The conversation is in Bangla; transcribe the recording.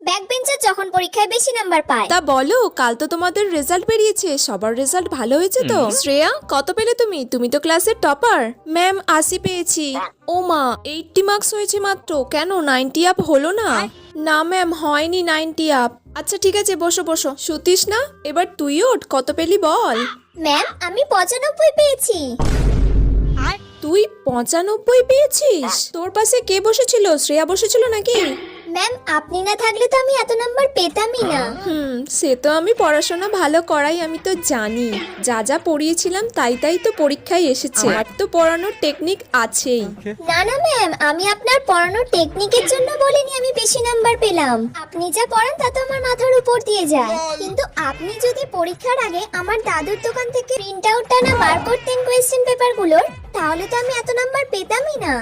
ব্যাক বেঞ্চার যখন পরীক্ষায় বেশি নাম্বার পায়। তা বলো, কাল তো তোমাদের রেজাল্ট বেরিয়েছে, সবার রেজাল্ট ভালো হয়েছে তো? শ্রেয়া, কত পেলে তুমি? তুমি তো ক্লাসের টপার। ম্যাম 80 পেয়েছি। ও মা, 80 মার্কস হয়েছে মাত্র, কেন 90 আপ হলো না? না ম্যাম, হয়নি 90 আপ। আচ্ছা ঠিক আছে, বসো বসো। শুতিস না, এবার তুই ওঠ, কত পেলি বল। ম্যাম আমি 95 পেয়েছি। তুই 95 পেয়েছিস? তোর পাশে কে বসেছিল? শ্রেয়া বসেছিল নাকি? ম্যাম আপনি না থাকলে তো আমি এত নাম্বার পেতামই না। সে তো আমি পড়াশোনা ভালো করাই, আমি তো জানি। যা যা পড়িয়েছিলাম তাই তাই তো পরীক্ষায় এসেছে। আর তো পড়ানোর টেকনিক আছেই। না না ম্যাম, আমি আপনার পড়ানোর টেকনিকের জন্য বলিনি আমি বেশি নাম্বার পেলাম। আপনি যা পড়ান তা তো আমার মাথার উপর দিয়ে যায়। কিন্তু আপনি যদি পরীক্ষার আগে আমার দাদুর দোকান থেকে প্রিন্ট আউটটা না বার করতেন কোয়েশ্চেন পেপারগুলোর, তাহলে তো আমি এত নাম্বার পেতামই না।